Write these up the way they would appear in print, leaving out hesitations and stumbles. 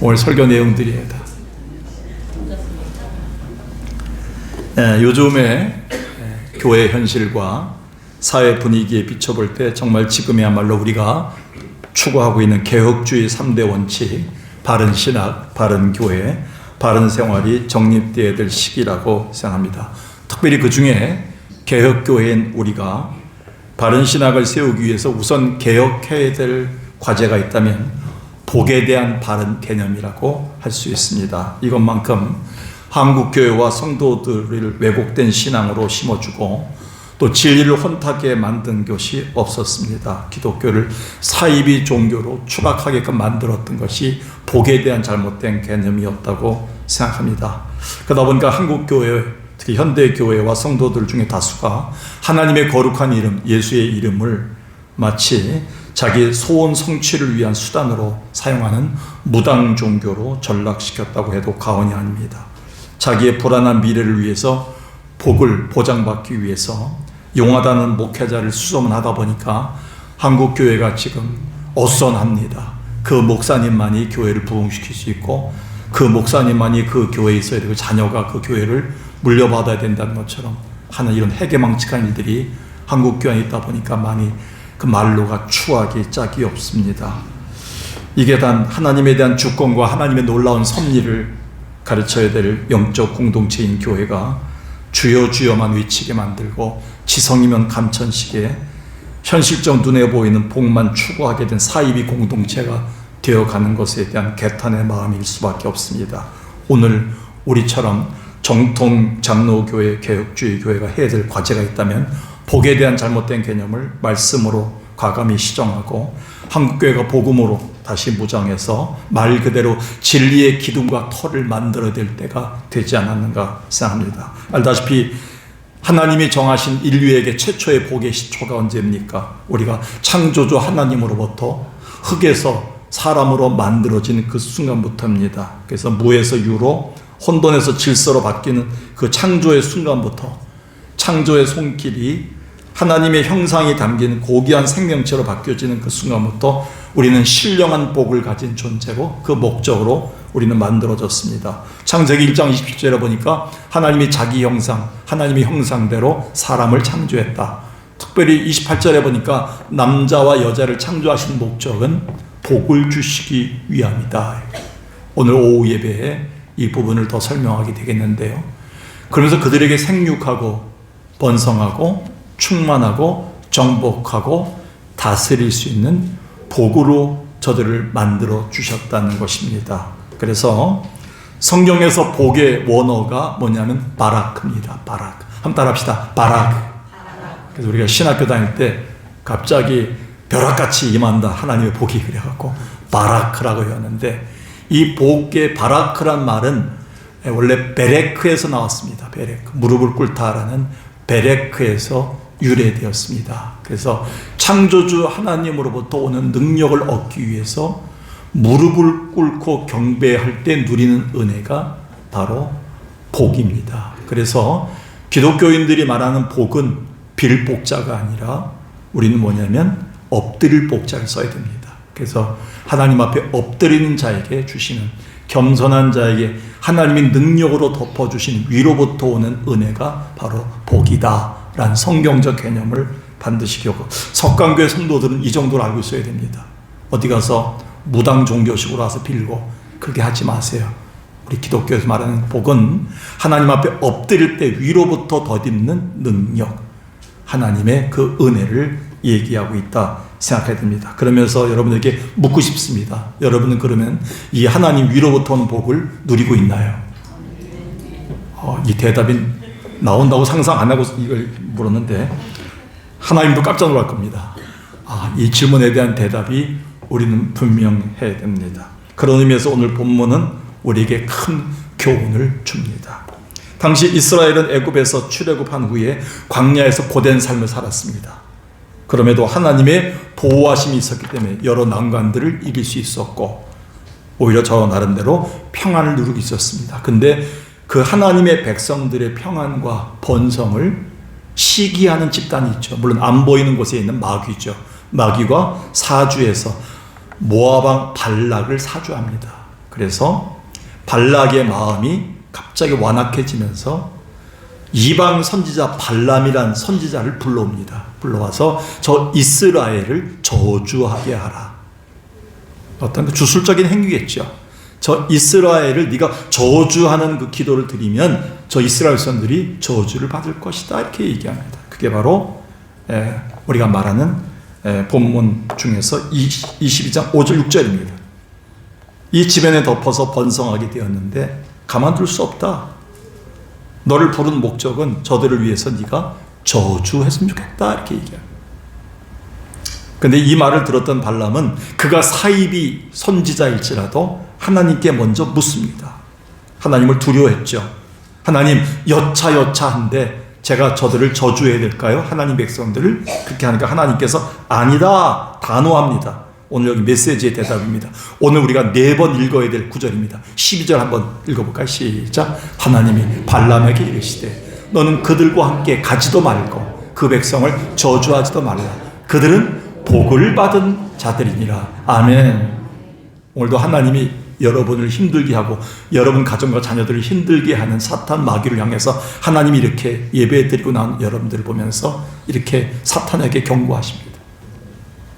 오늘 설교 내용들이에요. 요즘의 교회 현실과 사회 분위기에 비춰볼 때 정말 지금이야말로 우리가 추구하고 있는 개혁주의 3대 원칙, 바른 신학, 바른 교회, 바른 생활이 정립되어야 될 시기라고 생각합니다. 특별히 그 중에 개혁교회인 우리가 바른 신학을 세우기 위해서 우선 개혁해야 될 과제가 있다면 복에 대한 바른 개념이라고 할 수 있습니다. 이것만큼 한국교회와 성도들을 왜곡된 신앙으로 심어주고 또 진리를 혼탁하게 만든 것이 없었습니다. 기독교를 사이비 종교로 추락하게끔 만들었던 것이 복에 대한 잘못된 개념이었다고 생각합니다. 그러다 보니까 한국교회, 특히 현대교회와 성도들 중에 다수가 하나님의 거룩한 이름, 예수의 이름을 마치 자기 소원 성취를 위한 수단으로 사용하는 무당 종교로 전락시켰다고 해도 과언이 아닙니다. 자기의 불안한 미래를 위해서 복을 보장받기 위해서 용하다는 목회자를 수소문하다 보니까 한국교회가 지금 어수선합니다. 그 목사님만이 교회를 부흥시킬 수 있고 그 목사님만이 그 교회에 있어야 되고 자녀가 그 교회를 물려받아야 된다는 것처럼 하는 이런 해괴망측한 일들이 한국교회에 있다 보니까 많이 그 말로가 추하기 짝이 없습니다. 이게 단 하나님에 대한 주권과 하나님의 놀라운 섭리를 가르쳐야 될 영적 공동체인 교회가 주여 주여만 외치게 만들고 지성이면 감천시게 현실적 눈에 보이는 복만 추구하게 된 사이비 공동체가 되어가는 것에 대한 개탄의 마음일 수밖에 없습니다. 오늘 우리처럼 정통 장로교회, 개혁주의 교회가 해야 될 과제가 있다면 복에 대한 잘못된 개념을 말씀으로 과감히 시정하고 한국교회가 복음으로 다시 무장해서 말 그대로 진리의 기둥과 터를 만들어야 될 때가 되지 않았는가 생각합니다. 알다시피 하나님이 정하신 인류에게 최초의 복의 시초가 언제입니까? 우리가 창조주 하나님으로부터 흙에서 사람으로 만들어진 그 순간부터입니다. 그래서 무에서 유로, 혼돈에서 질서로 바뀌는 그 창조의 순간부터 창조의 손길이 하나님의 형상이 담긴 고귀한 생명체로 바뀌어지는 그 순간부터 우리는 신령한 복을 가진 존재고 그 목적으로 우리는 만들어졌습니다. 창세기 1장 27절에 보니까 하나님이 자기 형상, 하나님의 형상대로 사람을 창조했다. 특별히 28절에 보니까 남자와 여자를 창조하신 목적은 복을 주시기 위함이다. 오늘 오후 예배에 이 부분을 더 설명하게 되겠는데요. 그러면서 그들에게 생육하고 번성하고 충만하고 정복하고 다스릴 수 있는 복으로 저들을 만들어 주셨다는 것입니다. 그래서 성경에서 복의 원어가 뭐냐면 바라크입니다. 바라크. 한번 따라합시다. 바라크. 그래서 우리가 신학교 다닐 때 갑자기 벼락같이 임한다. 하나님의 복이 그래갖고 바라크라고 했는데 이 복의 바라크란 말은 원래 베레크에서 나왔습니다. 베레크. 무릎을 꿇다라는 베레크에서 유래되었습니다. 그래서 창조주 하나님으로부터 오는 능력을 얻기 위해서 무릎을 꿇고 경배할 때 누리는 은혜가 바로 복입니다. 그래서 기독교인들이 말하는 복은 빌 복자가 아니라 우리는 뭐냐면 엎드릴 복자를 써야 됩니다. 그래서 하나님 앞에 엎드리는 자에게 주시는, 겸손한 자에게 하나님의 능력으로 덮어주신 위로부터 오는 은혜가 바로 복이다 라는 성경적 개념을 반드시 기억하고, 석강교회 성도들은 이 정도로 알고 있어야 됩니다. 어디 가서 무당 종교식으로 와서 빌고 그렇게 하지 마세요. 우리 기독교에서 말하는 복은 하나님 앞에 엎드릴 때 위로부터 덧입는 능력, 하나님의 그 은혜를 얘기하고 있다 생각해야 됩니다. 그러면서 여러분에게 묻고 싶습니다. 여러분은 그러면 이 하나님 위로부터 온 복을 누리고 있나요? 이 대답이 나온다고 상상 안 하고 이걸 물었는데 하나님도 깜짝 놀랄 겁니다. 이 질문에 대한 대답이 우리는 분명해야 됩니다. 그런 의미에서 오늘 본문은 우리에게 큰 교훈을 줍니다. 당시 이스라엘은 애굽에서 출애굽한 후에 광야에서 고된 삶을 살았습니다. 그럼에도 하나님의 보호하심이 있었기 때문에 여러 난관들을 이길 수 있었고 오히려 저 나름대로 평안을 누리고 있었습니다. 근데 그 하나님의 백성들의 평안과 번성을 시기하는 집단이 있죠. 물론 안 보이는 곳에 있는 마귀죠. 마귀가 사주에서 모압 왕 발락을 사주합니다. 그래서 발락의 마음이 갑자기 완악해지면서 이방 선지자 발람이란 선지자를 불러옵니다. 불러와서 저 이스라엘을 저주하게 하라. 어떤 주술적인 행위겠죠. 저 이스라엘을 네가 저주하는 그 기도를 드리면 저 이스라엘 선들이 저주를 받을 것이다. 이렇게 얘기합니다. 그게 바로 우리가 말하는 본문 중에서 22장 5절 6절입니다. 이 지면에 덮어서 번성하게 되었는데 가만둘 수 없다. 너를 부른 목적은 저들을 위해서 네가 저주했으면 좋겠다. 이렇게 얘기합니다. 근데 이 말을 들었던 발람은 그가 사이비 선지자일지라도 하나님께 먼저 묻습니다. 하나님을 두려워했죠. 하나님, 여차여차한데 제가 저들을 저주해야 될까요? 하나님 백성들을. 그렇게 하니까 하나님께서 아니다, 단호합니다. 오늘 여기 메시지의 대답입니다. 오늘 우리가 4번 읽어야 될 구절입니다. 12절 한번 읽어볼까요? 시작. 하나님이 발람에게 이르시되 너는 그들과 함께 가지도 말고 그 백성을 저주하지도 말라. 그들은 복을 받은 자들이니라. 아멘. 오늘도 하나님이 여러분을 힘들게 하고 여러분 가정과 자녀들을 힘들게 하는 사탄 마귀를 향해서 하나님이 이렇게 예배드리고 나온 여러분들을 보면서 이렇게 사탄에게 경고하십니다.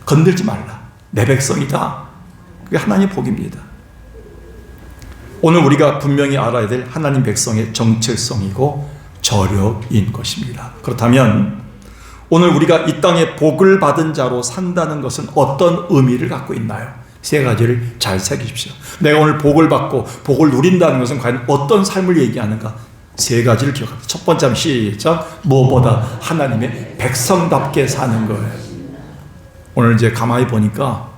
건들지 말라. 내 백성이다. 그게 하나님의 복입니다. 오늘 우리가 분명히 알아야 될 하나님 백성의 정체성이고 저력인 것입니다. 그렇다면 오늘 우리가 이 땅에 복을 받은 자로 산다는 것은 어떤 의미를 갖고 있나요? 3가지를 잘 새기십시오. 내가 오늘 복을 받고 복을 누린다는 것은 과연 어떤 삶을 얘기하는가? 3가지를 기억합니다. 첫 번째 시작. 무엇보다 하나님의 백성답게 사는 거예요. 오늘 이제 가만히 보니까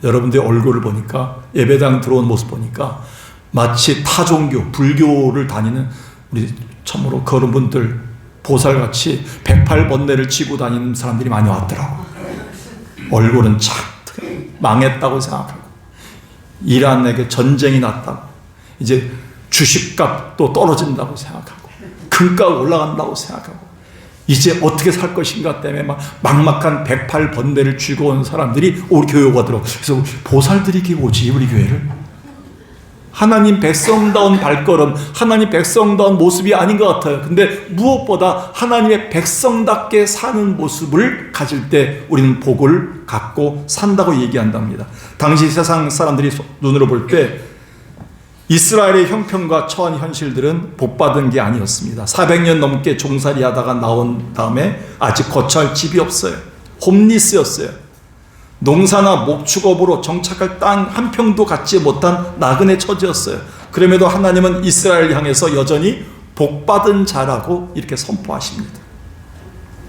여러분들의 얼굴을 보니까 예배당 들어온 모습 보니까 마치 타종교, 불교를 다니는 우리 참으로 그런 분들 보살같이 108번뇌를 쥐고 다니는 사람들이 많이 왔더라고. 얼굴은 참 망했다고 생각하고 이란에게 전쟁이 났다고 이제 주식값도 떨어진다고 생각하고 금값 올라간다고 생각하고 이제 어떻게 살 것인가 때문에 막 막막한 108번뇌를 쥐고 온 사람들이 우리 교회 오더라고. 그래서 보살들이 이렇게 오지 우리 교회를? 하나님 백성다운 발걸음, 하나님 백성다운 모습이 아닌 것 같아요. 근데 무엇보다 하나님의 백성답게 사는 모습을 가질 때 우리는 복을 갖고 산다고 얘기한답니다. 당시 세상 사람들이 눈으로 볼 때 이스라엘의 형편과 처한 현실들은 복받은 게 아니었습니다. 400년 넘게 종살이 하다가 나온 다음에 아직 거처할 집이 없어요. 홈리스였어요. 농사나 목축업으로 정착할 땅 한 평도 갖지 못한 나그네 처지였어요. 그럼에도 하나님은 이스라엘을 향해서 여전히 복받은 자라고 이렇게 선포하십니다.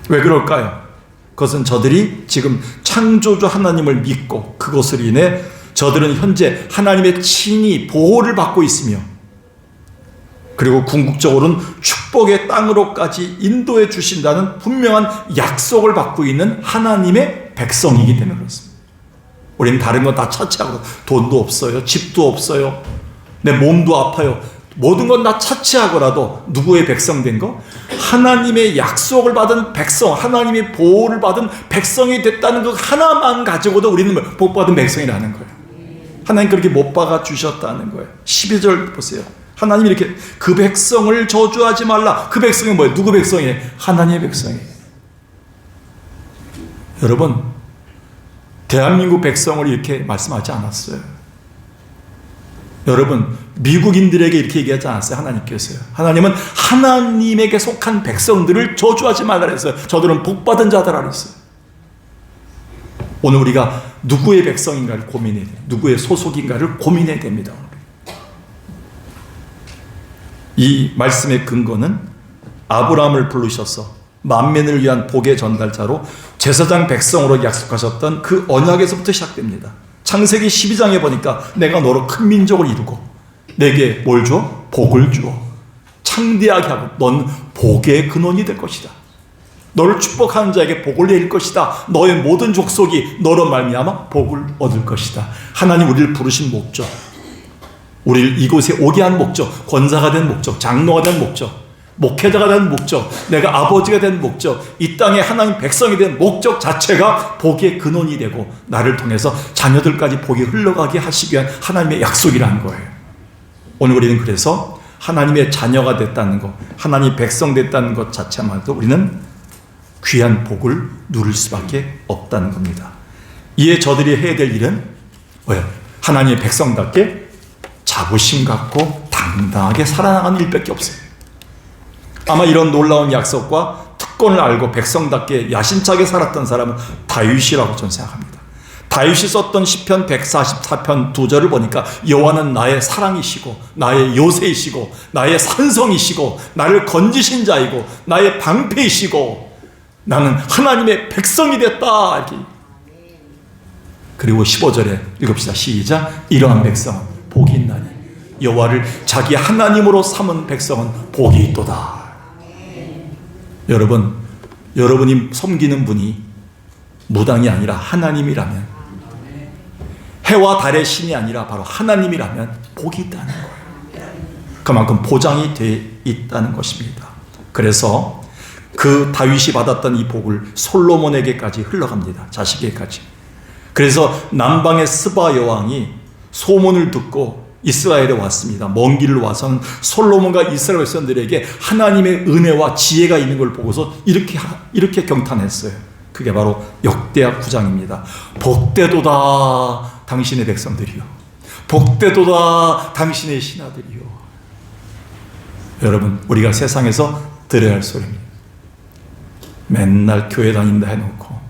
왜 그럴까요? 그것은 저들이 지금 창조주 하나님을 믿고 그것으로 인해 저들은 현재 하나님의 친히 보호를 받고 있으며 그리고 궁극적으로는 축복의 땅으로까지 인도해 주신다는 분명한 약속을 받고 있는 하나님의 백성이기 때문에 그렇습니다. 우리는 다른 건 다 차치하고 돈도 없어요. 집도 없어요. 내 몸도 아파요. 모든 건 다 차치하고라도 누구의 백성 된 거? 하나님의 약속을 받은 백성, 하나님의 보호를 받은 백성이 됐다는 것 하나만 가지고도 우리는 복받은 백성이라는 거예요. 하나님 그렇게 못 박아 주셨다는 거예요. 12절 보세요. 하나님이 이렇게 그 백성을 저주하지 말라. 그 백성이 뭐예요? 누구 백성이에요? 하나님의 백성이에요. 여러분, 대한민국 백성을 이렇게 말씀하지 않았어요. 여러분, 미국인들에게 이렇게 얘기하지 않았어요. 하나님께서요. 하나님은 하나님에게 속한 백성들을 저주하지 말라 그랬어요. 저들은 복받은 자들이라 그랬어요. 오늘 우리가 누구의 백성인가를 고민해야 돼요. 누구의 소속인가를 고민해야 됩니다. 이 말씀의 근거는 아브라함을 부르셔서 만민을 위한 복의 전달자로 제사장 백성으로 약속하셨던 그 언약에서부터 시작됩니다. 창세기 12장에 보니까 내가 너로 큰 민족을 이루고 내게 뭘 줘? 복을 주어 창대하게 하고 넌 복의 근원이 될 것이다. 너를 축복하는 자에게 복을 내릴 것이다. 너의 모든 족속이 너로 말미암아 복을 얻을 것이다. 하나님 우리를 부르신 목적, 우리를 이곳에 오게 한 목적, 권사가 된 목적, 장로가 된 목적, 목회자가 된 목적, 내가 아버지가 된 목적, 이 땅에 하나님 백성이 된 목적 자체가 복의 근원이 되고 나를 통해서 자녀들까지 복이 흘러가게 하시기 위한 하나님의 약속이라는 거예요. 오늘 우리는 그래서 하나님의 자녀가 됐다는 것, 하나님의 백성 됐다는 것 자체만도 우리는 귀한 복을 누릴 수밖에 없다는 겁니다. 이에 저들이 해야 될 일은 뭐예요? 하나님의 백성답게 자부심 갖고 당당하게 살아나가는 일밖에 없어요. 아마 이런 놀라운 약속과 특권을 알고 백성답게 야심차게 살았던 사람은 다윗이라고 저는 생각합니다. 다윗이 썼던 시편 144편 2절을 보니까 여호와는 나의 사랑이시고 나의 요새이시고 나의 산성이시고 나를 건지신 자이고 나의 방패이시고 나는 하나님의 백성이 됐다. 그리고 15절에 읽읍시다. 시작. 이러한 백성은 복이 있나니 여호와를 자기 하나님으로 삼은 백성은 복이 있도다. 여러분, 여러분이 섬기는 분이 무당이 아니라 하나님이라면, 해와 달의 신이 아니라 바로 하나님이라면 복이 있다는 거예요. 그만큼 보장이 돼 있다는 것입니다. 그래서 그 다윗이 받았던 이 복을 솔로몬에게까지 흘러갑니다. 자식에게까지. 그래서 남방의 스바 여왕이 소문을 듣고 이스라엘에 왔습니다. 먼 길을 와서는 솔로몬과 이스라엘 백성들에게 하나님의 은혜와 지혜가 있는 걸 보고서 이렇게 경탄했어요. 그게 바로 역대하 9장입니다. 복되도다 당신의 백성들이요, 복되도다 당신의 신하들이요. 여러분, 우리가 세상에서 들어야 할 소리입니다. 맨날 교회 다닌다 해놓고,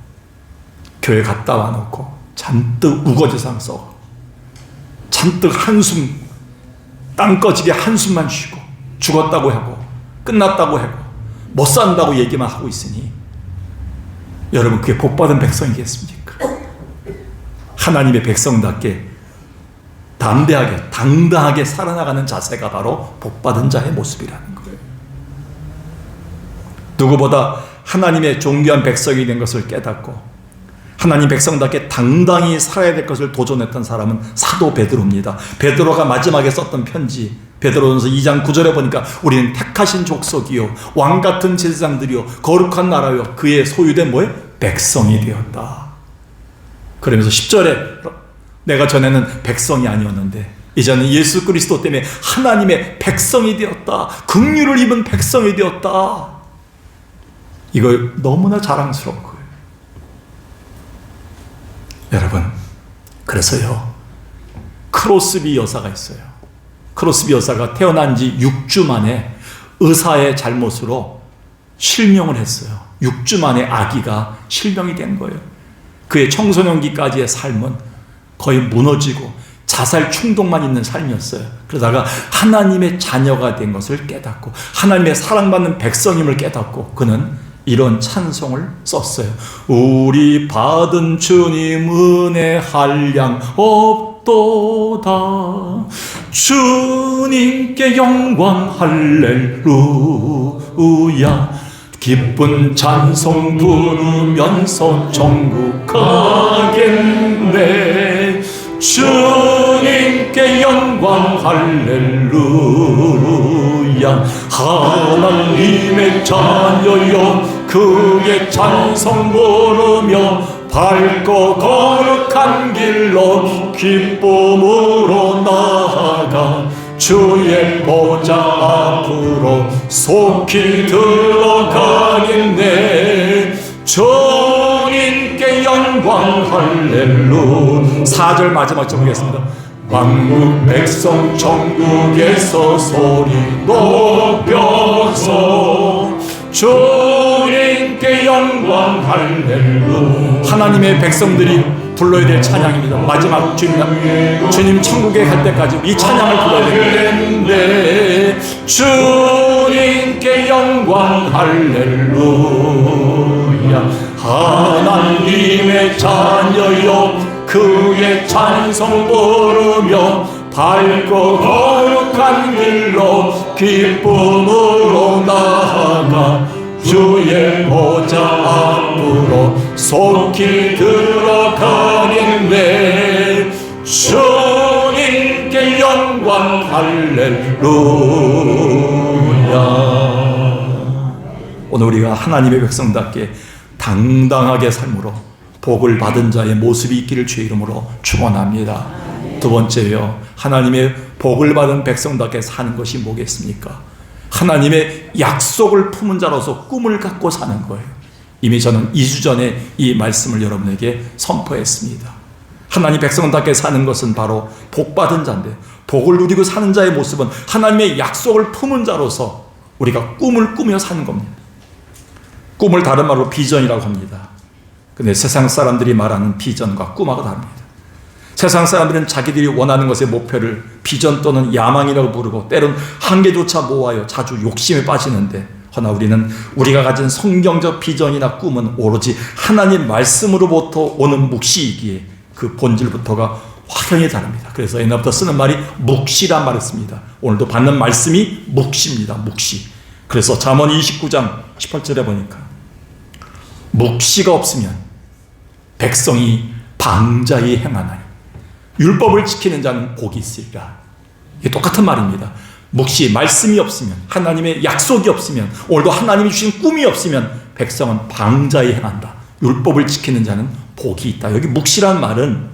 교회 갔다 와놓고 잔뜩 우거지상 써, 잔뜩 한숨, 땅 꺼지게 한숨만 쉬고 죽었다고 하고 끝났다고 하고 못 산다고 얘기만 하고 있으니 여러분, 그게 복받은 백성이겠습니까? 하나님의 백성답게 담대하게 당당하게 살아나가는 자세가 바로 복받은 자의 모습이라는 거예요. 누구보다 하나님의 존귀한 백성이 된 것을 깨닫고 하나님 백성답게 당당히 살아야 될 것을 도전했던 사람은 사도 베드로입니다. 베드로가 마지막에 썼던 편지, 베드로전서 2장 9절에 보니까 우리는 택하신 족속이요 왕같은 제사장들이요 거룩한 나라요 그의 소유된 뭐예요? 백성이 되었다. 그러면서 10절에 내가 전에는 백성이 아니었는데 이제는 예수 그리스도 때문에 하나님의 백성이 되었다. 긍휼을 입은 백성이 되었다. 이거 너무나 자랑스러운 거예요. 여러분, 그래서요, 크로스비 여사가 있어요. 크로스비 여사가 태어난 지 6주 만에 의사의 잘못으로 실명을 했어요. 6주 만에 아기가 실명이 된 거예요. 그의 청소년기까지의 삶은 거의 무너지고 자살 충동만 있는 삶이었어요. 그러다가 하나님의 자녀가 된 것을 깨닫고 하나님의 사랑받는 백성임을 깨닫고 그는 이런 찬송을 썼어요. 우리 받은 주님 은혜 한량 없도다. 주님께 영광 할렐루야. 기쁜 찬송 부르면서 천국 가겠네. 주님께 영광 할렐루야. 하나님의 자녀여 그의 찬송 부르며 밝고 거룩한 길로 기쁨으로 나아가 주의 보좌 앞으로 속히 들어가겠네. 주님께 영광 할렐루야. 4절 마지막 절 보겠습니다. 만국 백성 천국에서 소리 높여서 주님께 영광 할렐루야. 하나님의 백성들이 불러야 될 찬양입니다. 마지막 주님 천국에 갈 때까지 이 찬양을 불러야 됩니다. 주님께 영광 할렐루야. 하나님의 자녀여 그의 찬송 부르며 밝고 거룩한 길로 기쁨으로 나아가 주의 보좌 앞으로 속히 들어가겠네. 주님께 영광 할렐루야. 오늘 우리가 하나님의 백성답게 당당하게 삶으로 복을 받은 자의 모습이 있기를 주의 이름으로 축원합니다. 두 번째요, 하나님의 복을 받은 백성답게 사는 것이 뭐겠습니까? 하나님의 약속을 품은 자로서 꿈을 갖고 사는 거예요. 이미 저는 2주 전에 이 말씀을 여러분에게 선포했습니다. 하나님 백성답게 사는 것은 바로 복 받은 자인데, 복을 누리고 사는 자의 모습은 하나님의 약속을 품은 자로서 우리가 꿈을 꾸며 사는 겁니다. 꿈을 다른 말로 비전이라고 합니다. 근데 세상 사람들이 말하는 비전과 꿈하고 다릅니다. 세상 사람들은 자기들이 원하는 것의 목표를 비전 또는 야망이라고 부르고 때론 한계조차 모아요 자주 욕심에 빠지는데, 허나 우리는 우리가 가진 성경적 비전이나 꿈은 오로지 하나님 말씀으로부터 오는 묵시이기에 그 본질부터가 확연히 다릅니다. 그래서 옛날부터 쓰는 말이 묵시란 말을 씁니다. 오늘도 받는 말씀이 묵시입니다. 묵시. 그래서 잠언 29장 18절에 보니까 묵시가 없으면 백성이 방자히 행하나니 율법을 지키는 자는 복이 있으리라. 이게 똑같은 말입니다. 묵시, 말씀이 없으면, 하나님의 약속이 없으면, 오늘도 하나님이 주신 꿈이 없으면 백성은 방자히 행한다. 율법을 지키는 자는 복이 있다. 여기 묵시란 말은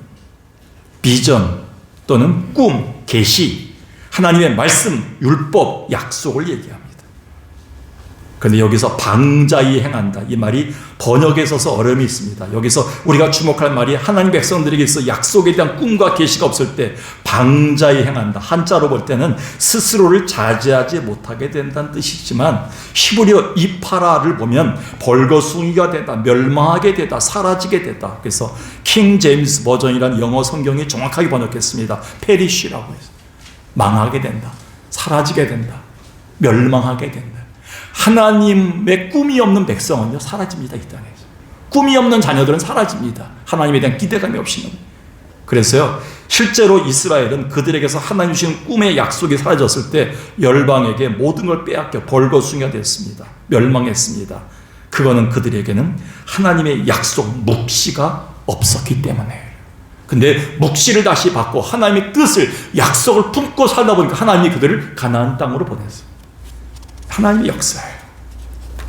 비전 또는 꿈, 계시, 하나님의 말씀, 율법, 약속을 얘기합니다. 그런데 여기서 방자히 행한다, 이 말이 번역에 있어서 어려움이 있습니다. 여기서 우리가 주목할 말이 하나님 백성들에게 있어 약속에 대한 꿈과 계시가 없을 때 방자히 행한다. 한자로 볼 때는 스스로를 자제하지 못하게 된다는 뜻이지만, 히브리어 이파라를 보면 벌거숭이가 되다, 멸망하게 되다, 사라지게 되다. 그래서 킹 제임스 버전이라는 영어 성경이 정확하게 번역했습니다. 페리쉬라고 해서 망하게 된다, 사라지게 된다, 멸망하게 된다. 하나님의 꿈이 없는 백성은요, 사라집니다. 이 땅에서 꿈이 없는 자녀들은 사라집니다. 하나님에 대한 기대감이 없이는. 그래서요, 실제로 이스라엘은 그들에게서 하나님 주신 꿈의 약속이 사라졌을 때 열방에게 모든 걸 빼앗겨 벌거숭이가 됐습니다. 멸망했습니다. 그거는 그들에게는 하나님의 약속 묵시가 없었기 때문에. 근데 묵시를 다시 받고 하나님의 뜻을, 약속을 품고 살다 보니까 하나님이 그들을 가나안 땅으로 보냈어요. 하나님의 역사예요.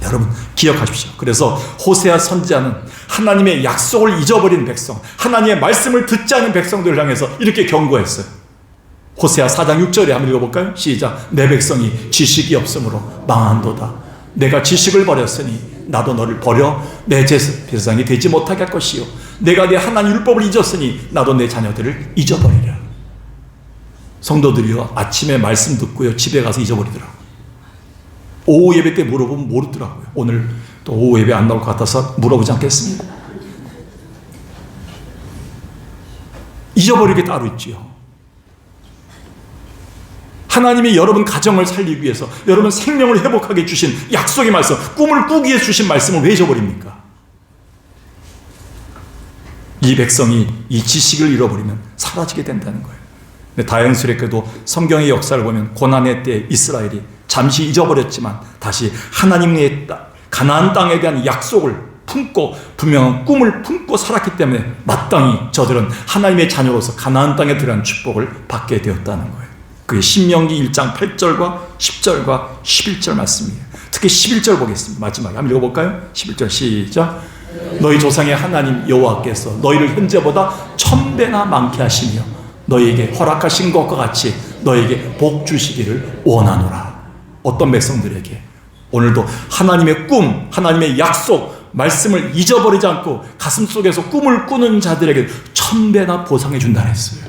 여러분 기억하십시오. 그래서 호세아 선지자는 하나님의 약속을 잊어버린 백성, 하나님의 말씀을 듣지 않은 백성들을 향해서 이렇게 경고했어요. 호세아 4장 6절에 한번 읽어볼까요? 시작. 내 백성이 지식이 없으므로 망한도다. 내가 지식을 버렸으니 나도 너를 버려 내 제사장이 되지 못하게 할 것이요, 내가 내 하나님 율법을 잊었으니 나도 내 자녀들을 잊어버리라. 성도들이요, 아침에 말씀 듣고요 집에 가서 잊어버리더라고요. 오후 예배 때 물어보면 모르더라고요. 오늘 또 오후 예배 안 나올 것 같아서 물어보지 않겠습니다. 잊어버리게 따로 있지요. 하나님이 여러분 가정을 살리기 위해서, 여러분 생명을 회복하게 주신 약속의 말씀, 꿈을 꾸기 위해 주신 말씀을 왜 잊어버립니까? 이 백성이 이 지식을 잃어버리면 사라지게 된다는 거예요. 근데 다행스럽게도 성경의 역사를 보면 고난의 때 이스라엘이 잠시 잊어버렸지만 다시 하나님의 가나안 땅에 대한 약속을 품고 분명한 꿈을 품고 살았기 때문에 마땅히 저들은 하나님의 자녀로서 가나안 땅에 들어간 축복을 받게 되었다는 거예요. 그게 신명기 1장 8절과 10절과 11절 말씀이에요. 특히 11절 보겠습니다. 마지막에 한번 읽어볼까요? 11절 시작. 너희 조상의 하나님 여호와께서 너희를 현재보다 1000배나 많게 하시며 너희에게 허락하신 것과 같이 너희에게 복 주시기를 원하노라. 어떤 백성들에게? 오늘도 하나님의 꿈, 하나님의 약속, 말씀을 잊어버리지 않고 가슴속에서 꿈을 꾸는 자들에게 1000배나 보상해 준다 했어요.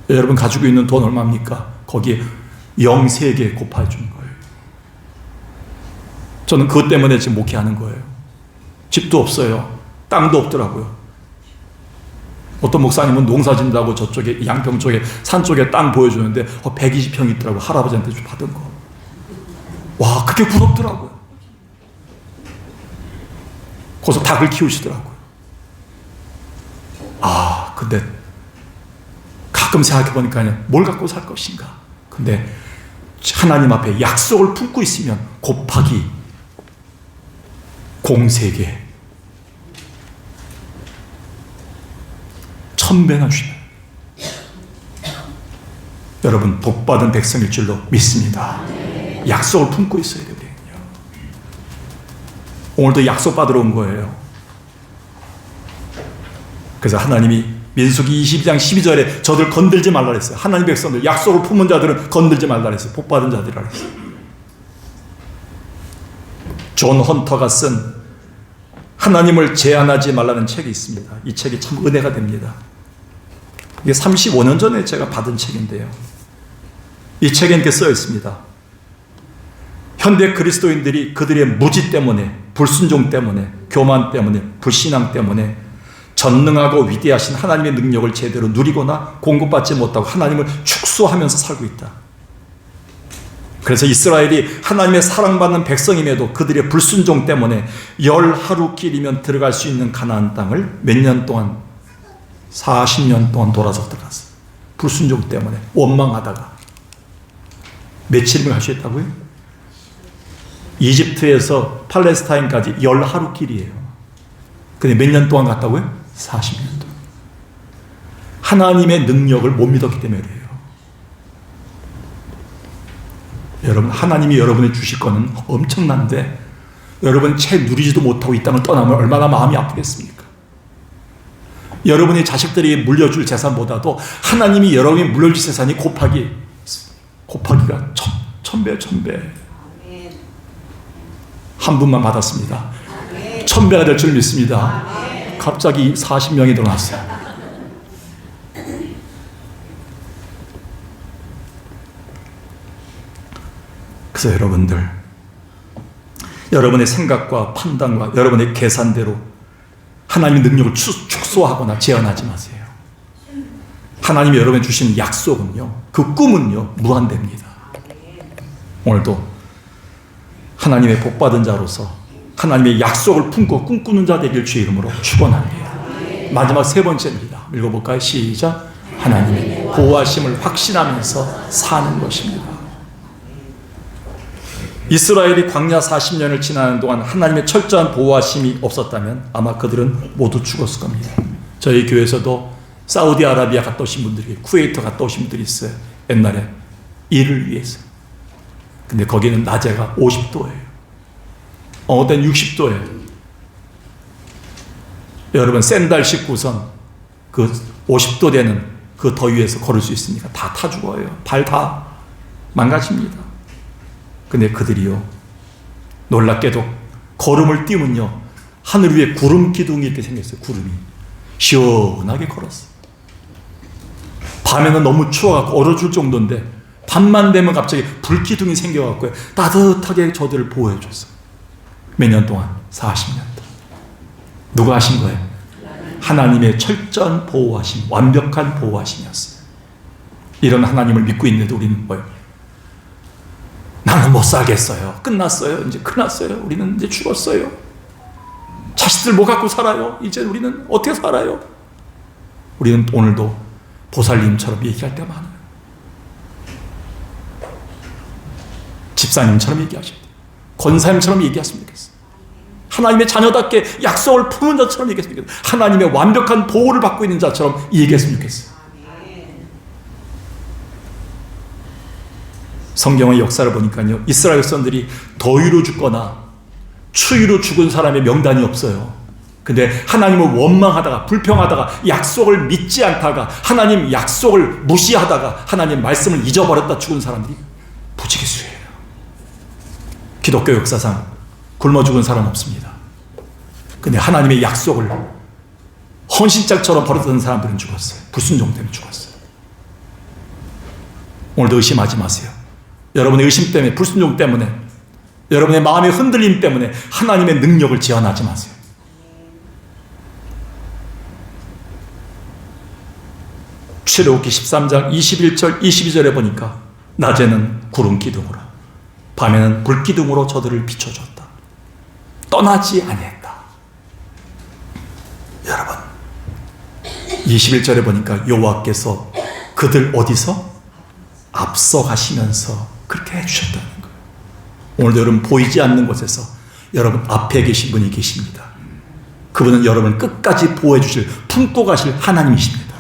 여러분 가지고 있는 돈 얼마입니까? 거기에 0.3개 곱해 주는 거예요. 저는 그것 때문에 지금 목회하는 거예요. 집도 없어요. 땅도 없더라고요. 어떤 목사님은 농사 짓는다고 저쪽에 양평 쪽에 산 쪽에 땅 보여주는데 120평 있더라고요. 할아버지한테 좀 받은 거. 와, 그게 부럽더라고요. 거기서 닭을 키우시더라고요. 아, 근데 가끔 생각해보니까 뭘 갖고 살 것인가. 근데 하나님 앞에 약속을 품고 있으면 곱하기 0.3개 1000배나 주시면 여러분 복받은 백성일 줄로 믿습니다. 약속을 품고 있어야 돼요. 오늘도 약속받으러 온 거예요. 그래서 하나님이 민수기 22장 12절에 저들 건들지 말라 그랬어요. 하나님 백성들, 약속을 품은 자들은 건들지 말라 그랬어요. 복받은 자들이라 그랬어요. 존 헌터가 쓴 하나님을 제한하지 말라는 책이 있습니다. 이 책이 참 은혜가 됩니다. 이게 35년 전에 제가 받은 책인데요. 이 책에 이렇게 써 있습니다. 현대 그리스도인들이 그들의 무지 때문에, 불순종 때문에, 교만 때문에, 불신앙 때문에 전능하고 위대하신 하나님의 능력을 제대로 누리거나 공급받지 못하고 하나님을 축소하면서 살고 있다. 그래서 이스라엘이 하나님의 사랑받는 백성임에도 그들의 불순종 때문에 10하루길이면 들어갈 수 있는 가나안 땅을 몇 년 동안, 40년 동안 돌아서 들어갔어요. 불순종 때문에 원망하다가. 며칠이면 갈 수 있다고요? 이집트에서 팔레스타인까지 10하루길이에요. 근데 몇 년 동안 갔다고요? 40년 동안. 하나님의 능력을 못 믿었기 때문에 그래요. 여러분, 하나님이 여러분이 주실 거는 엄청난데 여러분 채 누리지도 못하고 이 땅을 떠나면 얼마나 마음이 아프겠습니까? 여러분의 자식들에게 물려줄 재산보다도 하나님이 여러분이 물려줄 재산이 곱하기가 1000배. 한 분만 받았습니다. 1000배가 될 줄 믿습니다. 갑자기 40명이 늘어났어요. 그래서 여러분들, 여러분의 생각과 판단과 여러분의 계산대로 하나님의 능력을 축소하거나 제한하지 마세요. 하나님이 여러분에게 주시는 약속은요, 그 꿈은요, 무한대입니다. 오늘도 하나님의 복받은 자로서 하나님의 약속을 품고 꿈꾸는 자 되길 주의 이름으로 축원합니다. 마지막 세 번째입니다. 읽어볼까요? 시작. 하나님의 보호하심을 확신하면서 사는 것입니다. 이스라엘이 광야 40년을 지나는 동안 하나님의 철저한 보호하심이 없었다면 아마 그들은 모두 죽었을 겁니다. 저희 교회에서도 사우디아라비아 갔다 오신 분들이, 쿠웨이트 갔다 오신 분들이 있어요. 옛날에 일을 위해서. 근데 거기는 낮에가 50도예요. 어느 때는 60도예요. 여러분, 샌들 신고선 그 50도 되는 그 더위에서 걸을 수 있습니까? 다 타 죽어요. 발 다 망가집니다. 근데 그들이요, 놀랍게도 걸음을 띄우면요, 하늘 위에 구름 기둥이 이렇게 생겼어요. 구름이 시원하게 걸었어요. 밤에는 너무 추워갖고 얼어 줄 정도인데 밤만 되면 갑자기 불기둥이 생겨갖고 따뜻하게 저들을 보호해줬어요. 몇 년 동안? 40년 동안. 누가 하신 거예요? 하나님의 철저한 보호하심, 완벽한 보호하심이었어요. 이런 하나님을 믿고 있는데 우리는 뭐예요? 나는 못 살겠어요. 끝났어요. 이제 끝났어요. 우리는 이제 죽었어요. 자식들 뭐 갖고 살아요? 이제 우리는 어떻게 살아요? 우리는 오늘도 보살님처럼 얘기할 때가 많아요. 집사님처럼 얘기하셔야 돼요. 권사님처럼 얘기했으면 좋겠어요. 하나님의 자녀답게 약속을 품은 자처럼 얘기했으면 좋겠어요. 하나님의 완벽한 보호를 받고 있는 자처럼 얘기했으면 좋겠어요. 성경의 역사를 보니까요, 이스라엘 백성들이 더위로 죽거나 추위로 죽은 사람의 명단이 없어요. 근데 하나님을 원망하다가, 불평하다가, 약속을 믿지 않다가, 하나님 약속을 무시하다가, 하나님 말씀을 잊어버렸다 죽은 사람들이 부지기수예요. 기독교 역사상 굶어 죽은 사람 없습니다. 근데 하나님의 약속을 헌신짝처럼 버렸던 사람들은 죽었어요. 불순종 때문에 죽었어요. 오늘도 의심하지 마세요. 여러분의 의심 때문에, 불순종 때문에, 여러분의 마음의 흔들림 때문에 하나님의 능력을 제한하지 마세요. 출애굽기 13장 21절 22절에 보니까 낮에는 구름 기둥으로, 밤에는 불 기둥으로 저들을 비춰줬다. 떠나지 아니했다. 여러분, 21절에 보니까 여호와께서 그들 어디서? 앞서가시면서 그렇게 해주셨다는 거예요. 오늘도 여러분 보이지 않는 곳에서 여러분 앞에 계신 분이 계십니다. 그분은 여러분을 끝까지 보호해 주실, 품고 가실 하나님이십니다.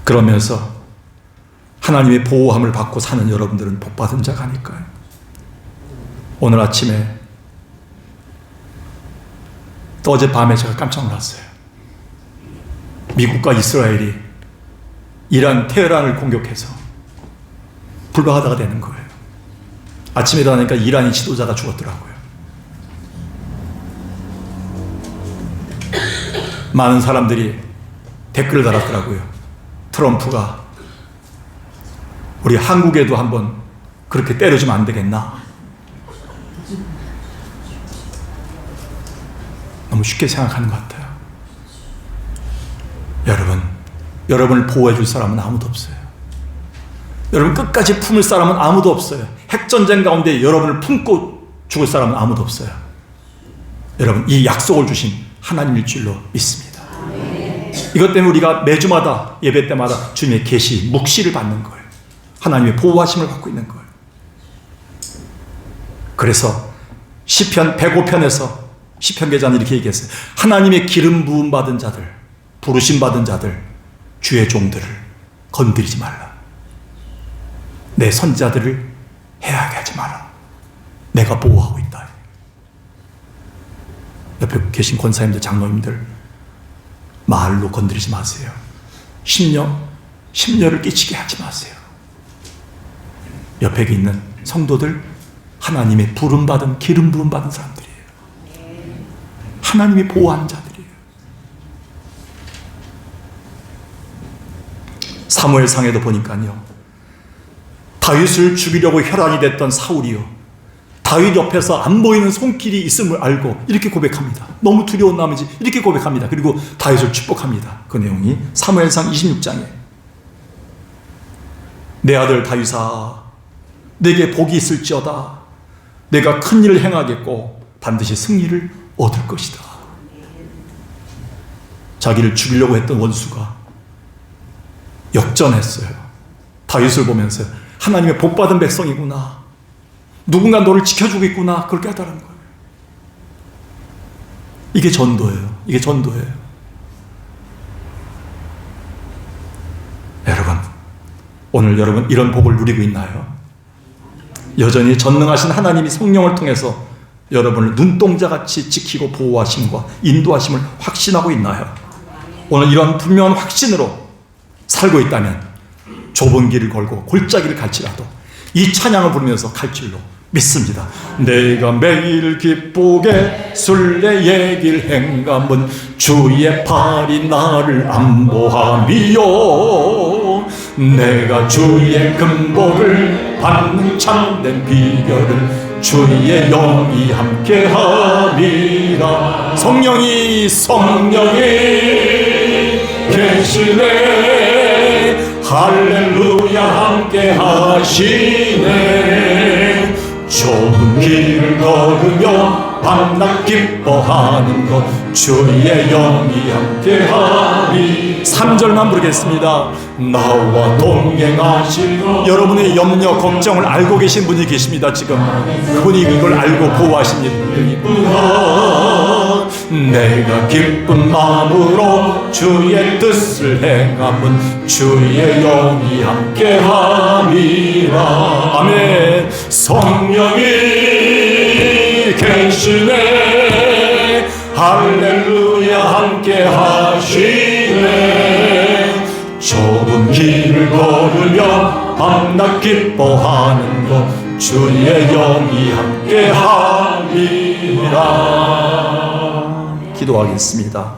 그러면서 하나님의 보호함을 받고 사는 여러분들은 복받은 자가 아닐까요? 오늘 아침에 또 어젯밤에 제가 깜짝 놀랐어요. 미국과 이스라엘이 이란 테헤란을 공격해서 불바다가 되는 거예요. 아침에 일어나니까 이란인 지도자가 죽었더라고요. 많은 사람들이 댓글을 달았더라고요. 트럼프가 우리 한국에도 한번 그렇게 때려주면 안 되겠나? 너무 쉽게 생각하는 것 같아요. 여러분을 보호해 줄 사람은 아무도 없어요. 여러분 끝까지 품을 사람은 아무도 없어요. 핵전쟁 가운데 여러분을 품고 죽을 사람은 아무도 없어요. 여러분, 이 약속을 주신 하나님일 줄로 믿습니다. 이것 때문에 우리가 매주마다 예배 때마다 주님의 계시, 묵시를 받는 거예요. 하나님의 보호하심을 받고 있는 거예요. 그래서 시편 105편에서 시편 기자는 이렇게 얘기했어요. 하나님의 기름 부음 받은 자들, 부르심 받은 자들, 주의 종들을 건드리지 말라. 내 선자들을 해하게 하지 마라. 내가 보호하고 있다. 옆에 계신 권사님들, 장로님들, 말로 건드리지 마세요. 심려를 끼치게 하지 마세요. 옆에 있는 성도들, 하나님의 부름받은, 기름 부음받은 사람들이에요. 하나님이 보호하는 자들이에요. 사무엘상에도 보니까요, 다윗을 죽이려고 혈안이 됐던 사울이요, 다윗 옆에서 안 보이는 손길이 있음을 알고 이렇게 고백합니다. 너무 두려운 나머지 이렇게 고백합니다. 그리고 다윗을 축복합니다. 그 내용이 사무엘상 26장에 내 아들 다윗아, 내게 복이 있을지어다. 내가 큰 일을 행하겠고 반드시 승리를 얻을 것이다. 자기를 죽이려고 했던 원수가 역전했어요. 다윗을 보면서 하나님의 복받은 백성이구나, 누군가 너를 지켜주고 있구나, 그걸 깨달은 거예요. 이게 전도예요. 이게 전도예요. 여러분, 오늘 여러분 이런 복을 누리고 있나요? 여전히 전능하신 하나님이 성령을 통해서 여러분을 눈동자같이 지키고 보호하심과 인도하심을 확신하고 있나요? 오늘 이런 분명한 확신으로 살고 있다면 좁은 길을 걸고 골짜기를 갈지라도 이 찬양을 부르면서 갈 줄로 믿습니다. 내가 매일 기쁘게 순례의 길 행감은 주의 팔이 나를 안보함이요, 내가 주의 금복을 받는 참된 비결은 주의 영이 함께함이라. 성령이 계시네, 할렐루야 함께 하시네. 좁은 길을 걸으며 밤낮 기뻐하는 것 주의 영이 함께하리. 3절만 부르겠습니다. 나와 동행하시고. 여러분의 염려 걱정을 알고 계신 분이 계십니다. 지금 그분이 이걸 알고 보호하신 분이구나. 내가 기쁜 마음으로 주의 뜻을 행함은 주의 영이 함께함이라. 아멘. 성령이 계시네, 할렐루야 함께 하시네. 좁은 길을 걸으며 밤낮 기뻐하는 것 주의 영이 함께 함이라. 기도하겠습니다.